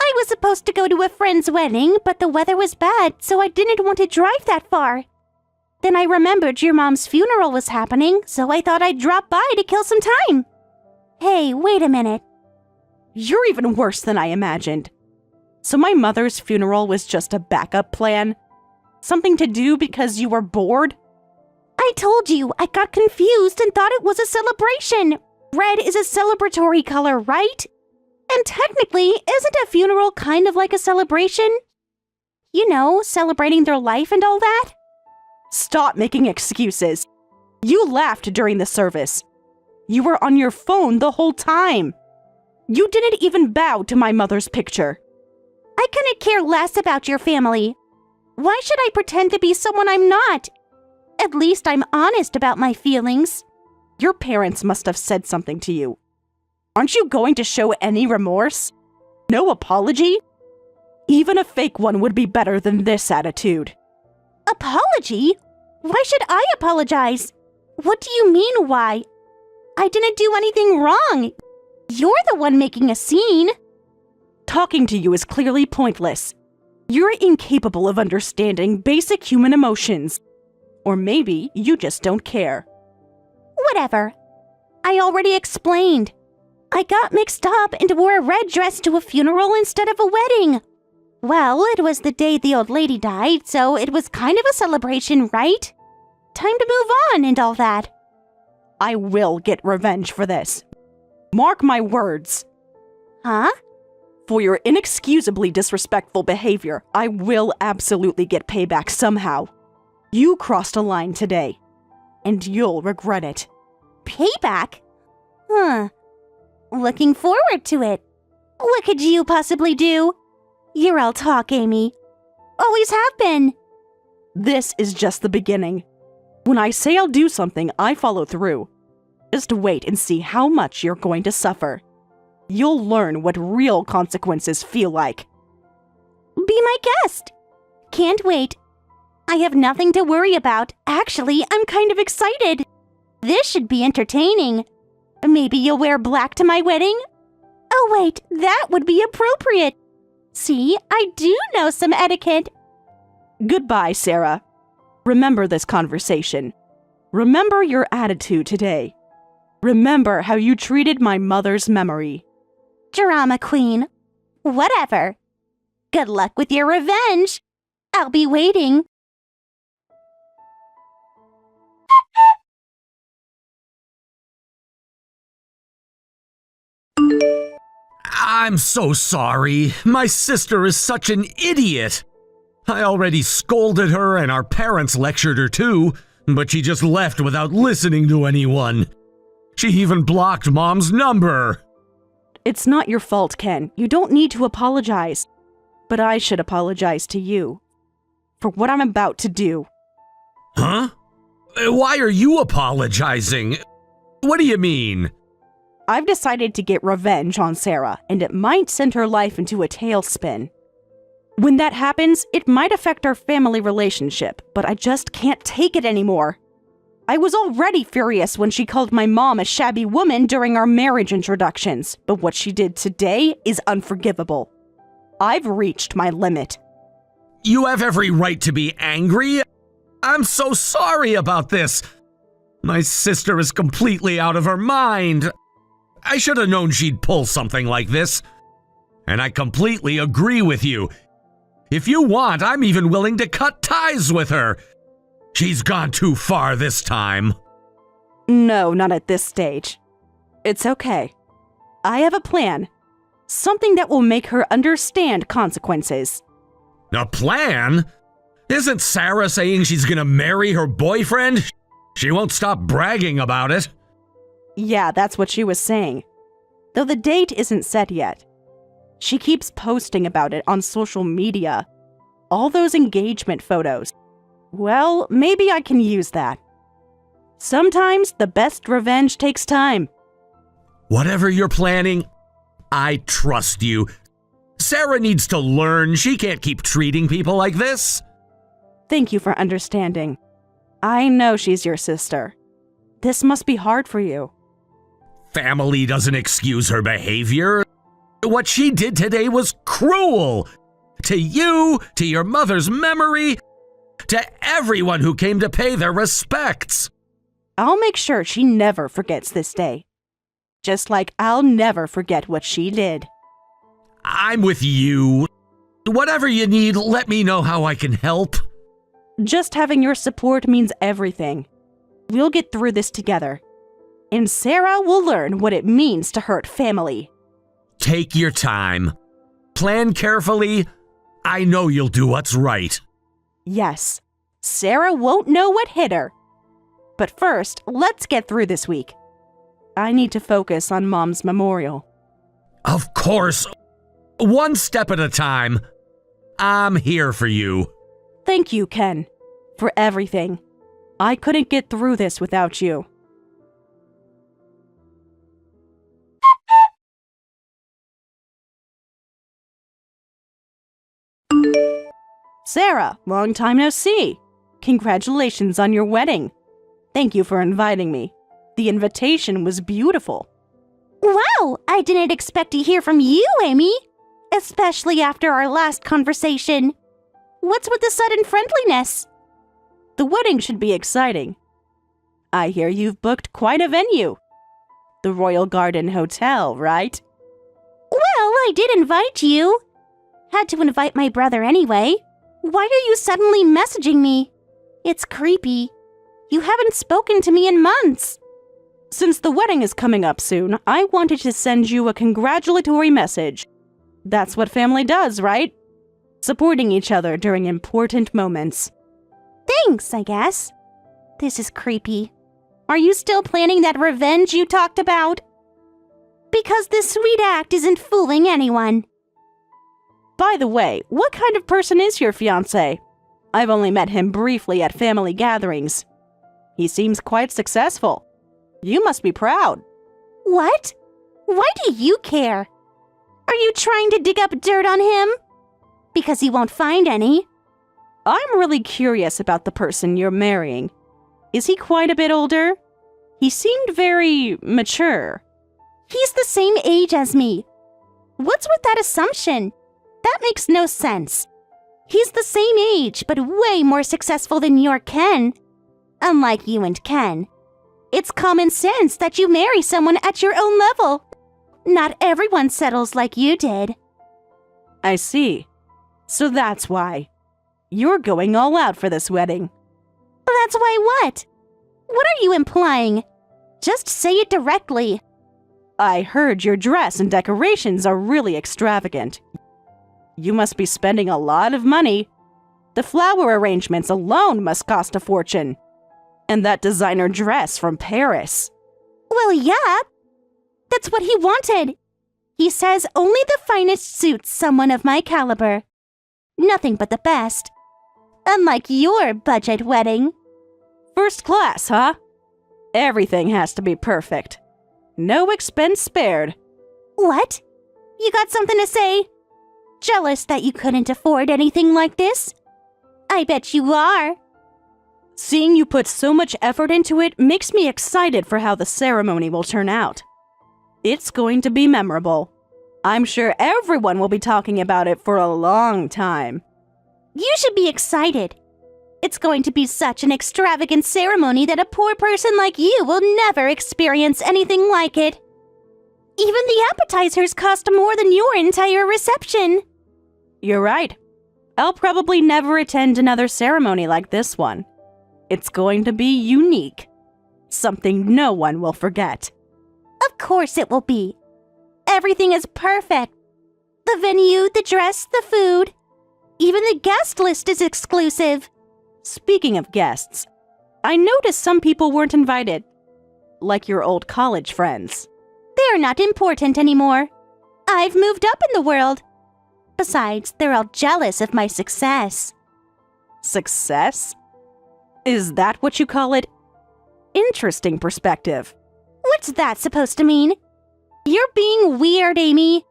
I was supposed to go to a friend's wedding, but the weather was bad, so I didn't want to drive that far. Then I remembered your mom's funeral was happening, so I thought I'd drop by to kill some time. Hey, wait a minute. You're even worse than I imagined. So my mother's funeral was just a backup plan? Something to do because you were bored? I I told you, I got confused and thought it was a celebration. Red is a celebratory color, right? And technically, isn't a funeral kind of like a celebration? You know, celebrating their life and all that? Stop making excuses. You laughed during the service. You were on your phone the whole time. You didn't even bow to my mother's picture. I couldn't care less about your family. Why should I pretend to be someone I'm not? At least I'm honest about my feelings. Your parents must have said something to you. Aren't you going to show any remorse? No apology? Even a fake one would be better than this attitude. Apology? Why should I apologize? What do you mean, why? I didn't do anything wrong. You're the one making a scene. Talking to you is clearly pointless. You're incapable of understanding basic human emotions. Or maybe you just don't care. Whatever. I already explained. I got mixed up and wore a red dress to a funeral instead of a wedding. Well, it was the day the old lady died, so it was kind of a celebration, right? Time to move on and all that. I will get revenge for this. Mark my words. Huh? For your inexcusably disrespectful behavior, I will absolutely get payback somehow. You crossed a line today, and you'll regret it. Payback? Huh. Looking forward to it. What could you possibly do? You're all talk, Amy. Always have been. This is just the beginning. When I say I'll do something, I follow through. Just wait and see how much you're going to suffer. You'll learn what real consequences feel like. Be my guest. Can't wait. I have nothing to worry about. Actually, I'm kind of excited. This should be entertaining. Maybe you'll wear black to my wedding? Oh wait, that would be appropriate. See, I do know some etiquette. Goodbye, Sarah. Remember this conversation. Remember your attitude today. Remember how you treated my mother's memory. Drama queen. Whatever. Good luck with your revenge. I'll be waiting. I'm so sorry. My sister is such an idiot. I already scolded her and our parents lectured her too, but she just left without listening to anyone. She even blocked Mom's number. It's not your fault, Ken. You don't need to apologize. But I should apologize to you for what I'm about to do. Huh? Why are you apologizing? What do you mean? I've decided to get revenge on Sarah, and it might send her life into a tailspin. When that happens, it might affect our family relationship, but I just can't take it anymore. I was already furious when she called my mom a shabby woman during our marriage introductions, but what she did today is unforgivable. I've reached my limit. You have every right to be angry. I'm so sorry about this. My sister is completely out of her mind. I should have known she'd pull something like this. And I completely agree with you. If you want, I'm even willing to cut ties with her. She's gone too far this time. No, not at this stage. It's okay. I have a plan. Something that will make her understand consequences. A plan? Isn't Sarah saying she's gonna marry her boyfriend? She won't stop bragging about it. Yeah, that's what she was saying. Though the date isn't set yet. She keeps posting about it on social media. All those engagement photos. Well, maybe I can use that. Sometimes the best revenge takes time. Whatever you're planning, I trust you. Sarah needs to learn she can't keep treating people like this. Thank you for understanding. I know she's your sister. This must be hard for you. Family doesn't excuse her behavior. What she did today was cruel. To you, to your mother's memory, to everyone who came to pay their respects. I'll make sure she never forgets this day. Just like I'll never forget what she did. I'm with you. Whatever you need, let me know how I can help. Just having your support means everything. We'll get through this together. And Sarah will learn what it means to hurt family. Take your time. Plan carefully. I know you'll do what's right. Yes, Sarah won't know what hit her. But first, let's get through this week. I need to focus on Mom's memorial. Of course. One step at a time. I'm here for you. Thank you, Ken, for everything. I couldn't get through this without you. Sarah, long time no see. Congratulations on your wedding. Thank you for inviting me. The invitation was beautiful. Wow, I didn't expect to hear from you, Amy. Especially after our last conversation. What's with the sudden friendliness? The wedding should be exciting. I hear you've booked quite a venue. The Royal Garden Hotel, right? Well, I did invite you. Had to invite my brother anyway. Why are you suddenly messaging me? It's creepy. You haven't spoken to me in months. Since the wedding is coming up soon, I wanted to send you a congratulatory message. That's what family does, right? Supporting each other during important moments. Thanks, I guess. This is creepy. Are you still planning that revenge you talked about? Because this sweet act isn't fooling anyone. By the way, what kind of person is your fiancé? I've only met him briefly at family gatherings. He seems quite successful. You must be proud. What? Why do you care? Are you trying to dig up dirt on him? Because he won't find any. I'm really curious about the person you're marrying. Is he quite a bit older? He seemed very mature. He's the same age as me. What's with that assumption? That makes no sense. He's the same age, but way more successful than your Ken. Unlike you and Ken. It's common sense that you marry someone at your own level. Not everyone settles like you did. I see. So that's why. You're going all out for this wedding. That's why what? What are you implying? Just say it directly. I heard your dress and decorations are really extravagant. You must be spending a lot of money. The flower arrangements alone must cost a fortune. And that designer dress from Paris. Well, yeah. That's what he wanted. He says only the finest suits someone of my caliber. Nothing but the best. Unlike your budget wedding. First class, huh? Everything has to be perfect. No expense spared. What? You got something to say? Jealous that you couldn't afford anything like this? I bet you are. Seeing you put so much effort into it makes me excited for how the ceremony will turn out. It's going to be memorable. I'm sure everyone will be talking about it for a long time. You should be excited. It's going to be such an extravagant ceremony that a poor person like you will never experience anything like it. Even the appetizers cost more than your entire reception. You're right. I'll probably never attend another ceremony like this one. It's going to be unique. Something no one will forget. Of course it will be. Everything is perfect. The venue, the dress, the food. Even the guest list is exclusive. Speaking of guests, I noticed some people weren't invited. Like your old college friends. They're not important anymore. I've moved up in the world. Besides, they're all jealous of my success. Success? Is that what you call it? Interesting perspective. What's that supposed to mean? You're being weird, Amy.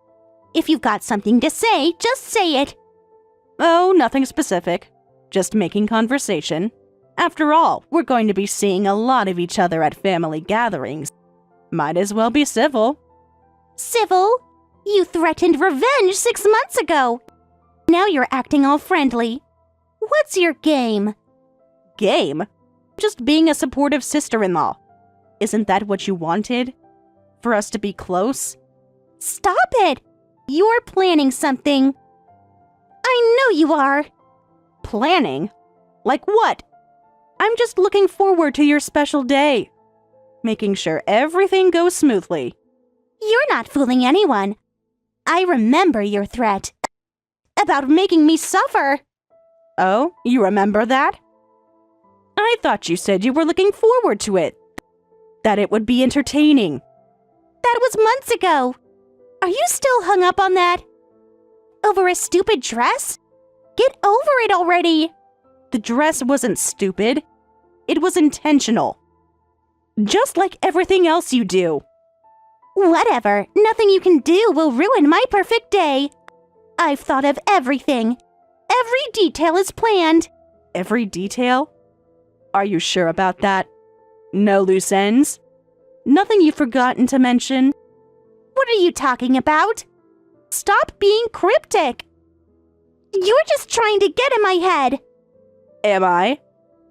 If you've got something to say, just say it. Oh, nothing specific. Just making conversation. After all, we're going to be seeing a lot of each other at family gatherings. Might as well be civil. Civil? You threatened revenge 6 months ago. Now you're acting all friendly. What's your game? Game? Just being a supportive sister-in-law. Isn't that what you wanted? For us to be close? Stop it! You're planning something. I know you are. Planning? Like what? I'm just looking forward to your special day, making sure everything goes smoothly. You're not fooling anyone. I remember your threat about making me suffer. Oh, you remember that? I thought you said you were looking forward to it, that it would be entertaining. That was months ago. Are you still hung up on that? Over a stupid dress? Get over it already. The dress wasn't stupid. It was intentional. Just like everything else you do. Whatever. Nothing you can do will ruin my perfect day. I've thought of everything. Every detail is planned. Every detail? Are you sure about that? No loose ends? Nothing you've forgotten to mention? What are you talking about? Stop being cryptic. You're just trying to get in my head. Am I?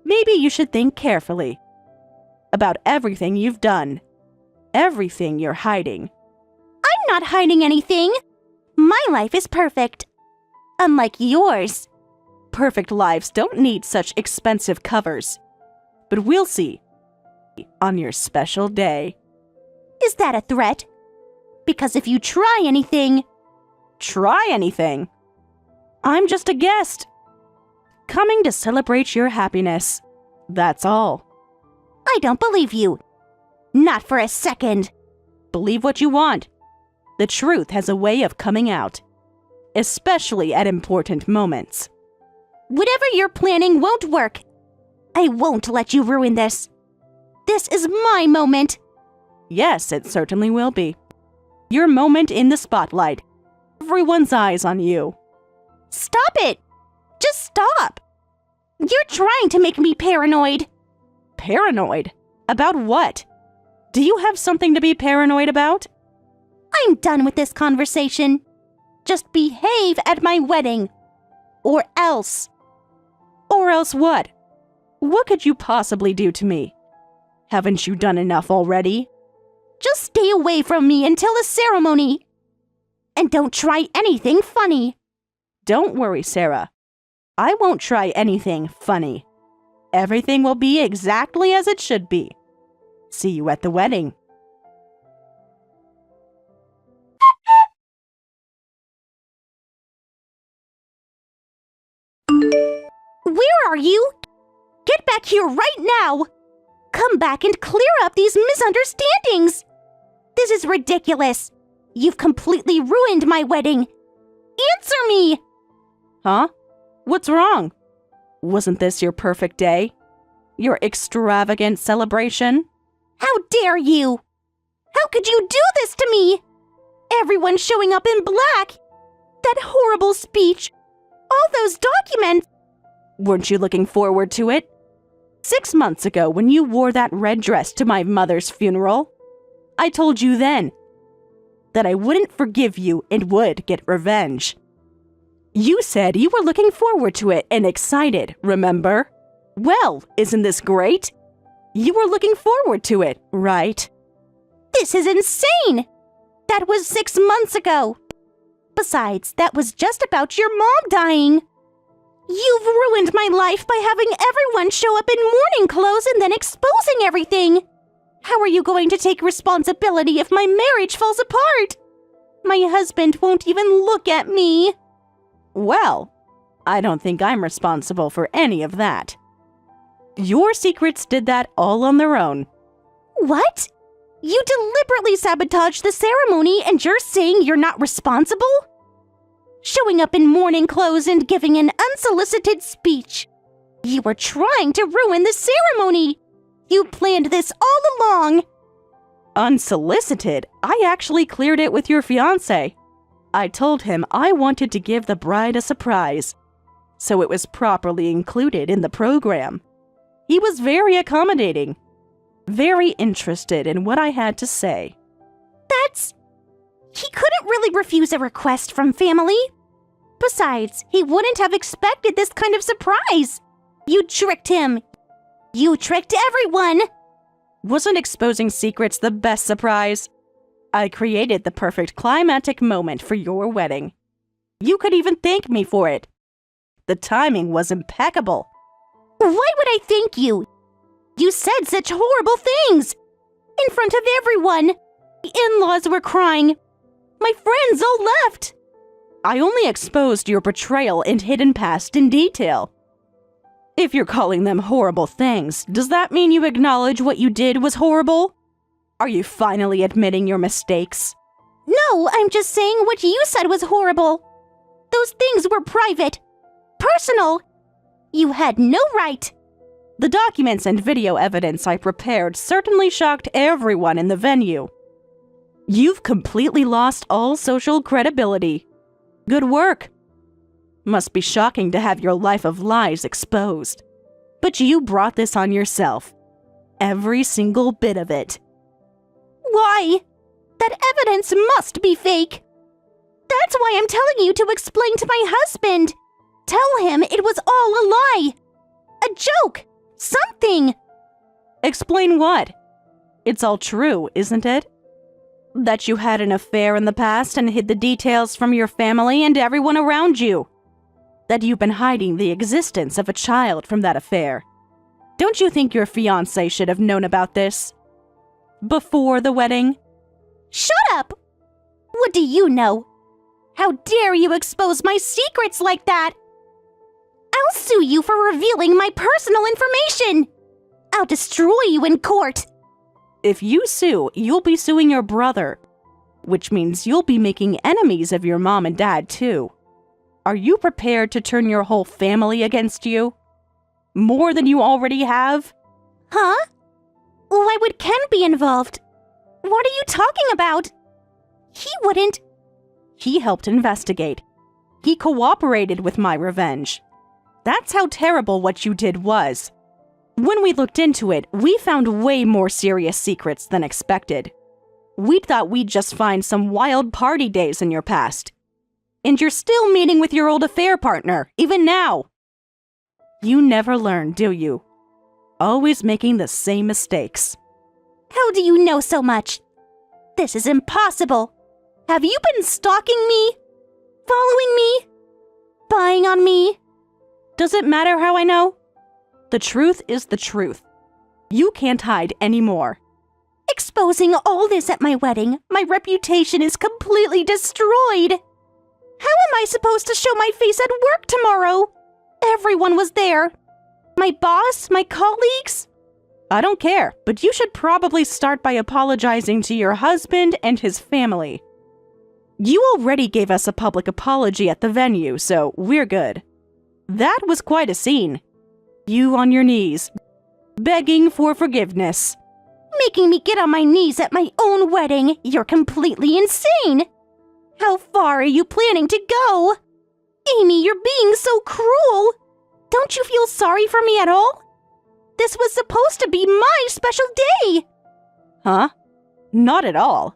Maybe you should think carefully about everything you've done. Everything you're hiding. I'm not hiding anything. My life is perfect. Unlike yours. Perfect lives don't need such expensive covers. But we'll see. On your special day. Is that a threat? Because if you try anything... Try anything? I'm just a guest. Coming to celebrate your happiness. That's all. I don't believe you. Not for a second. Believe what you want. The truth has a way of coming out. Especially at important moments. Whatever you're planning won't work. I won't let you ruin this. This is my moment. Yes, it certainly will be. Your moment in the spotlight. Everyone's eyes on you. Stop it! Just stop! You're trying to make me paranoid. Paranoid? About what? Do you have something to be paranoid about? I'm done with this conversation. Just behave at my wedding. Or else. Or else what? What could you possibly do to me? Haven't you done enough already? Just stay away from me until the ceremony. And don't try anything funny. Don't worry, Sarah. I won't try anything funny. Everything will be exactly as it should be. See you at the wedding. Where are you? Get back here right now! Come back and clear up these misunderstandings! This is ridiculous! You've completely ruined my wedding! Answer me! Huh? What's wrong? Wasn't this your perfect day? Your extravagant celebration? How dare you! How could you do this to me? Everyone showing up in black! That horrible speech! All those documents! Weren't you looking forward to it? 6 months ago, when you wore that red dress to my mother's funeral, I told you then that I wouldn't forgive you and would get revenge. You said you were looking forward to it and excited, remember? Well, isn't this great? You were looking forward to it, right? This is insane! That was 6 months ago. Besides, that was just about your mom dying. You've ruined my life by having everyone show up in mourning clothes and then exposing everything. How are you going to take responsibility if my marriage falls apart? My husband won't even look at me. Well, I don't think I'm responsible for any of that. Your secrets did that all on their own. What? You deliberately sabotaged the ceremony and you're saying you're not responsible? Showing up in mourning clothes and giving an unsolicited speech. You were trying to ruin the ceremony. You planned this all along. Unsolicited? I actually cleared it with your fiancé. I told him I wanted to give the bride a surprise, so it was properly included in the program. He was very accommodating, very interested in what I had to say. He couldn't really refuse a request from family. Besides, he wouldn't have expected this kind of surprise. You tricked him. You tricked everyone. Wasn't exposing secrets the best surprise? I created the perfect climactic moment for your wedding. You could even thank me for it. The timing was impeccable. Why would I thank you? You said such horrible things! In front of everyone! The in-laws were crying. My friends all left. I only exposed your betrayal and hidden past in detail. If you're calling them horrible things, does that mean you acknowledge what you did was horrible? Are you finally admitting your mistakes? No, I'm just saying what you said was horrible. Those things were private. Personal. You had no right. The documents and video evidence I prepared certainly shocked everyone in the venue. You've completely lost all social credibility. Good work. Must be shocking to have your life of lies exposed. But you brought this on yourself. Every single bit of it. Why? That evidence must be fake. That's why I'm telling you to explain to my husband. Tell him it was all a lie. A joke. Something. Explain what? It's all true, isn't it? That you had an affair in the past and hid the details from your family and everyone around you. That you've been hiding the existence of a child from that affair. Don't you think your fiancé should have known about this? Before the wedding? Shut up! What do you know? How dare you expose my secrets like that? I'll sue you for revealing my personal information. I'll destroy you in court. If you sue, you'll be suing your brother, which means you'll be making enemies of your mom and dad too. Are you prepared to turn your whole family against you? More than you already have? Huh? Why would Ken be involved? What are you talking about? He wouldn't. He helped investigate. He cooperated with my revenge. That's how terrible what you did was. When we looked into it, we found way more serious secrets than expected. We thought we'd just find some wild party days in your past. And you're still meeting with your old affair partner, even now. You never learn, do you? Always making the same mistakes. How do you know so much? This is impossible. Have you been stalking me? Following me? Spying on me? Does it matter how I know? The truth is the truth. You can't hide anymore. Exposing all this at my wedding, my reputation is completely destroyed. How am I supposed to show my face at work tomorrow? Everyone was there. My boss, my colleagues. I don't care, but you should probably start by apologizing to your husband and his family. You already gave us a public apology at the venue, so we're good. That was quite a scene. You on your knees, begging for forgiveness. Making me get on my knees at my own wedding. You're completely insane. How far are you planning to go? Amy, you're being so cruel. Don't you feel sorry for me at all? This was supposed to be my special day. Huh? Not at all.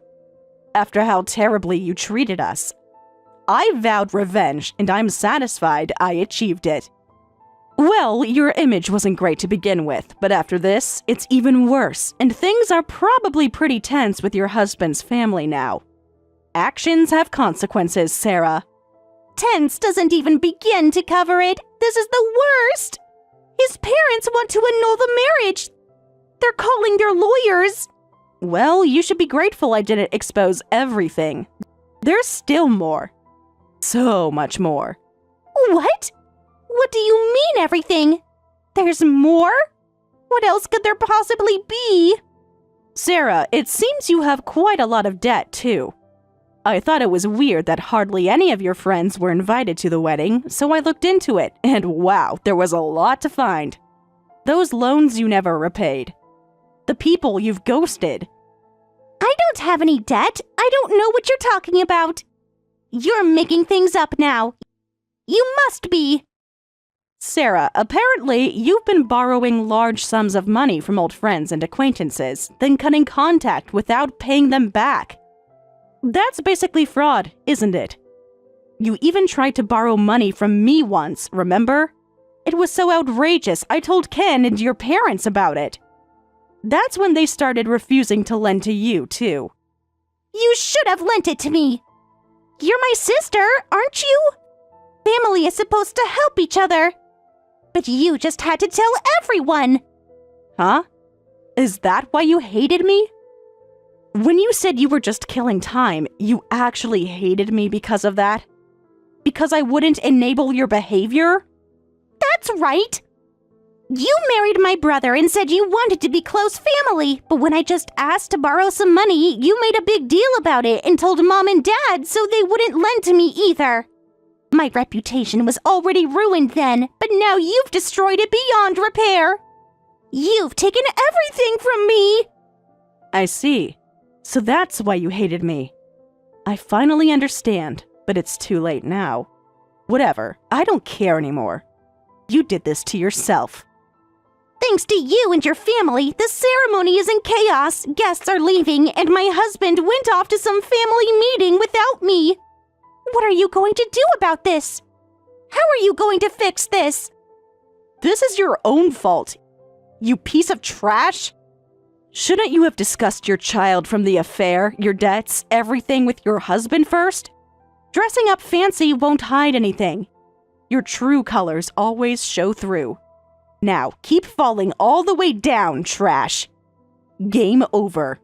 After how terribly you treated us. I vowed revenge, and I'm satisfied I achieved it. Well, your image wasn't great to begin with, but after this, it's even worse, and things are probably pretty tense with your husband's family now. Actions have consequences, Sarah. Tense doesn't even begin to cover it. This is the worst. His parents want to annul the marriage. They're calling their lawyers. Well, you should be grateful I didn't expose everything. There's still more. So much more. What? What do you mean everything? There's more? What else could there possibly be? Sarah, it seems you have quite a lot of debt, too. I thought it was weird that hardly any of your friends were invited to the wedding, so I looked into it, and wow, there was a lot to find. Those loans you never repaid. The people you've ghosted. I don't have any debt. I don't know what you're talking about. You're making things up now. You must be. Sarah, apparently you've been borrowing large sums of money from old friends and acquaintances, then cutting contact without paying them back. That's basically fraud, isn't it? You even tried to borrow money from me once, remember? It was so outrageous, I told Ken and your parents about it. That's when they started refusing to lend to you, too. You should have lent it to me. You're my sister, aren't you? Family is supposed to help each other. But you just had to tell everyone! Huh? Is that why you hated me? When you said you were just killing time, you actually hated me because of that? Because I wouldn't enable your behavior? That's right! You married my brother and said you wanted to be close family, but when I just asked to borrow some money, you made a big deal about it and told Mom and Dad so they wouldn't lend to me either. My reputation was already ruined then, but now you've destroyed it beyond repair. You've taken everything from me! I see. So that's why you hated me. I finally understand, but it's too late now. Whatever, I don't care anymore. You did this to yourself. Thanks to you and your family, the ceremony is in chaos, guests are leaving, and my husband went off to some family meeting without me. What are you going to do about this? How are you going to fix this? This is your own fault. You piece of trash! Shouldn't you have discussed your child from the affair, your debts, everything with your husband first? Dressing up fancy won't hide anything. Your true colors always show through. Now, keep falling all the way down, trash. Game over.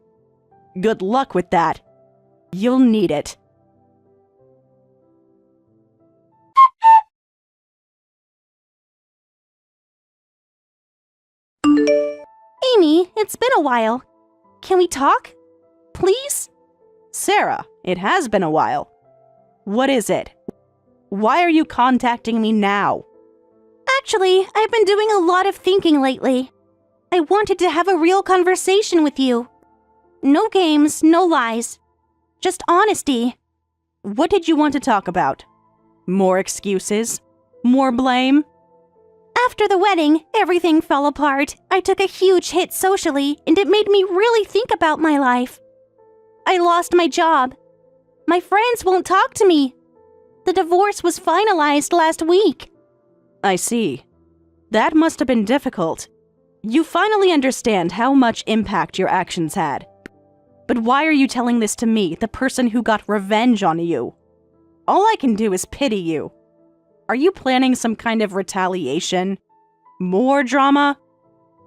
Good luck with that. You'll need it. Amy, it's been a while. Can we talk? Please? Sarah, it has been a while. What is it? Why are you contacting me now? Actually, I've been doing a lot of thinking lately. I wanted to have a real conversation with you. No games, no lies. Just honesty. What did you want to talk about? More excuses? More blame? After the wedding, everything fell apart. I took a huge hit socially, and it made me really think about my life. I lost my job. My friends won't talk to me. The divorce was finalized last week. I see. That must have been difficult. You finally understand how much impact your actions had. But why are you telling this to me, the person who got revenge on you? All I can do is pity you. Are you planning some kind of retaliation? More drama?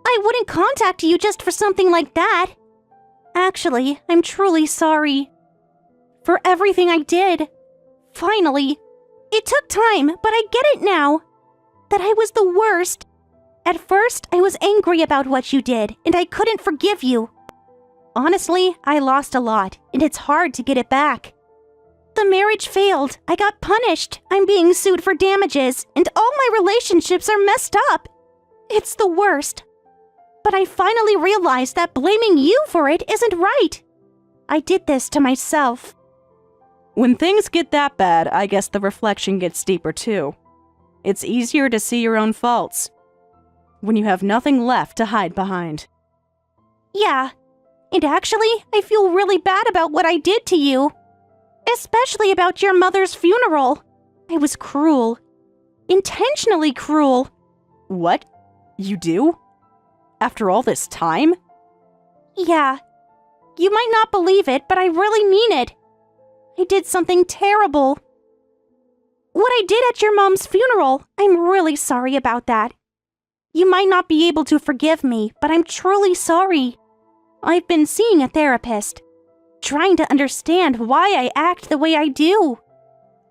I wouldn't contact you just for something like that. Actually, I'm truly sorry. For everything I did. Finally. It took time, but I get it now. That I was the worst. At first, I was angry about what you did, and I couldn't forgive you. Honestly, I lost a lot, and it's hard to get it back. The marriage failed. I got punished. I'm being sued for damages, and all my relationships are messed up. It's the worst. But I finally realized that blaming you for it isn't right. I did this to myself. When things get that bad, I guess the reflection gets deeper too. It's easier to see your own faults when you have nothing left to hide behind. Yeah, and actually, I feel really bad about what I did to you. Especially about your mother's funeral. I was cruel. Intentionally cruel. What? You do? After all this time? Yeah. You might not believe it, but I really mean it. I did something terrible. What I did at your mom's funeral, I'm really sorry about that. You might not be able to forgive me, but I'm truly sorry. I've been seeing a therapist, trying to understand why I act the way I do.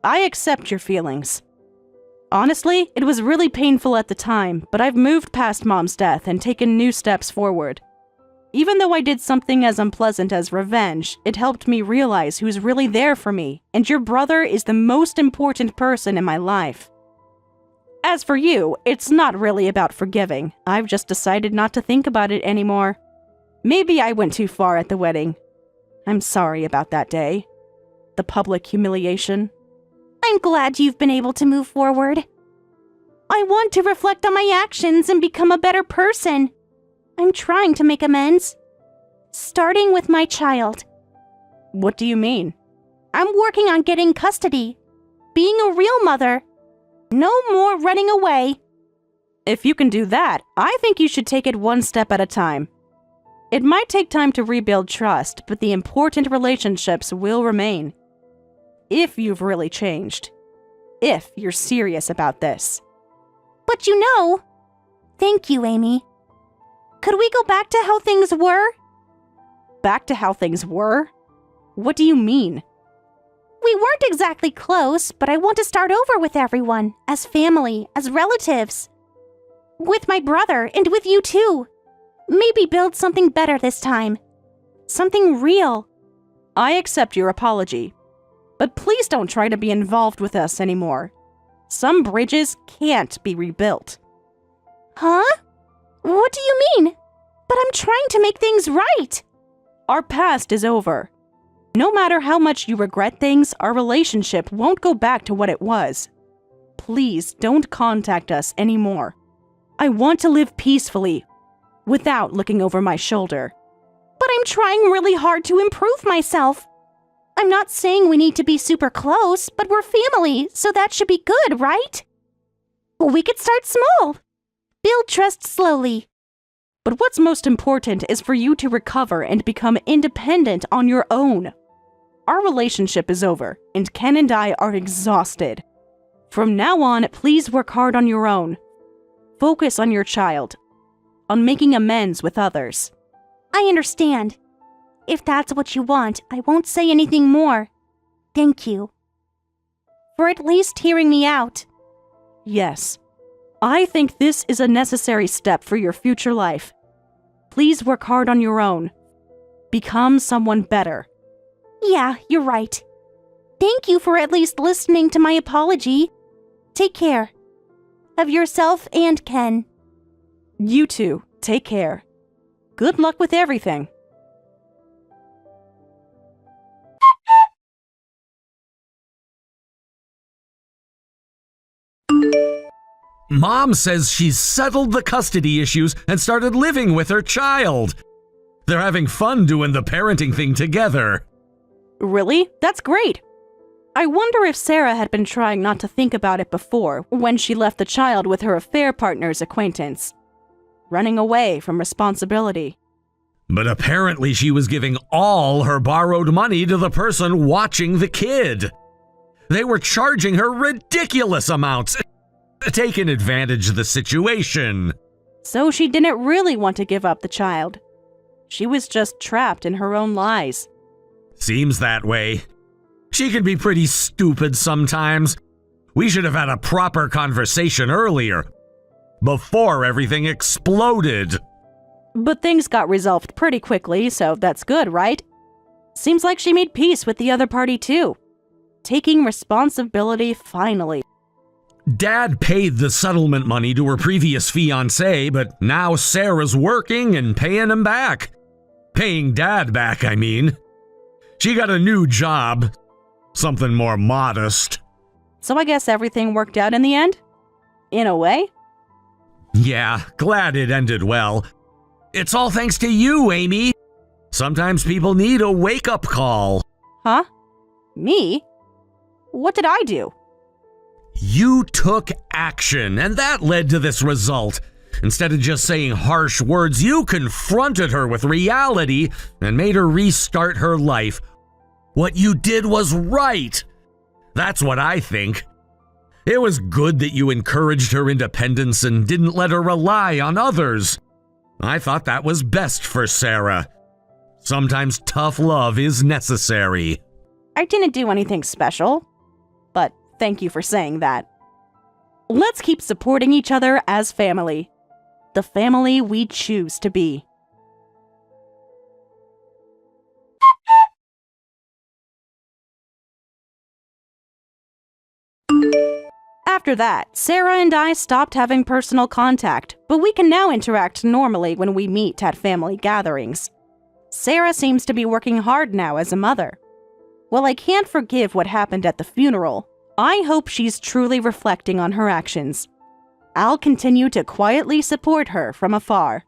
I accept your feelings. Honestly, it was really painful at the time, but I've moved past Mom's death and taken new steps forward. Even though I did something as unpleasant as revenge, it helped me realize who's really there for me, and your brother is the most important person in my life. As for you, it's not really about forgiving. I've just decided not to think about it anymore. Maybe I went too far at the wedding. I'm sorry about that day. The public humiliation. I'm glad you've been able to move forward. I want to reflect on my actions and become a better person. I'm trying to make amends. Starting with my child. What do you mean? I'm working on getting custody. Being a real mother. No more running away. If you can do that, I think you should take it one step at a time. It might take time to rebuild trust, but the important relationships will remain. If you've really changed. If you're serious about this. But you know... Thank you, Amy. Could we go back to how things were? Back to how things were? What do you mean? We weren't exactly close, but I want to start over with everyone, as family, as relatives. With my brother, and with you too. Maybe build something better this time. Something real. I accept your apology, but please don't try to be involved with us anymore. Some bridges can't be rebuilt. Huh? What do you mean? But I'm trying to make things right. Our past is over. No matter how much you regret things, our relationship won't go back to what it was. Please don't contact us anymore. I want to live peacefully, without looking over my shoulder. But I'm trying really hard to improve myself. I'm not saying we need to be super close, but we're family, so that should be good, right? We could start small. Build trust slowly. But what's most important is for you to recover and become independent on your own. Our relationship is over, and Ken and I are exhausted. From now on, please work hard on your own. Focus on your child, on making amends with others. I understand. If that's what you want, I won't say anything more. Thank you. For at least hearing me out. Yes. I think this is a necessary step for your future life. Please work hard on your own. Become someone better. Yeah, you're right. Thank you for at least listening to my apology. Take care. Of yourself and Ken. You too. Take care. Good luck with everything. Mom says she's settled the custody issues and started living with her child. They're having fun doing the parenting thing together. Really? That's great. I wonder if Sarah had been trying not to think about it before when she left the child with her affair partner's acquaintance. Running away from responsibility. But apparently she was giving all her borrowed money to the person watching the kid. They were charging her ridiculous amounts, taking advantage of the situation. So she didn't really want to give up the child. She was just trapped in her own lies. Seems that way. She can be pretty stupid sometimes. We should have had a proper conversation earlier, before everything exploded. But things got resolved pretty quickly, so that's good, right? Seems like she made peace with the other party too. Taking responsibility finally. Dad paid the settlement money to her previous fiancé, but now Sarah's working and paying him back. Paying Dad back, I mean. She got a new job. Something more modest. So I guess everything worked out in the end? In a way? Yeah, glad it ended well. It's all thanks to you, Amy. Sometimes people need a wake-up call. Huh? Me? What did I do? You took action, and that led to this result. Instead of just saying harsh words, you confronted her with reality and made her restart her life. What you did was right. That's what I think. It was good that you encouraged her independence and didn't let her rely on others. I thought that was best for Sarah. Sometimes tough love is necessary. I didn't do anything special, but thank you for saying that. Let's keep supporting each other as family. The family we choose to be. After that, Sarah and I stopped having personal contact, but we can now interact normally when we meet at family gatherings. Sarah seems to be working hard now as a mother. While I can't forgive what happened at the funeral, I hope she's truly reflecting on her actions. I'll continue to quietly support her from afar.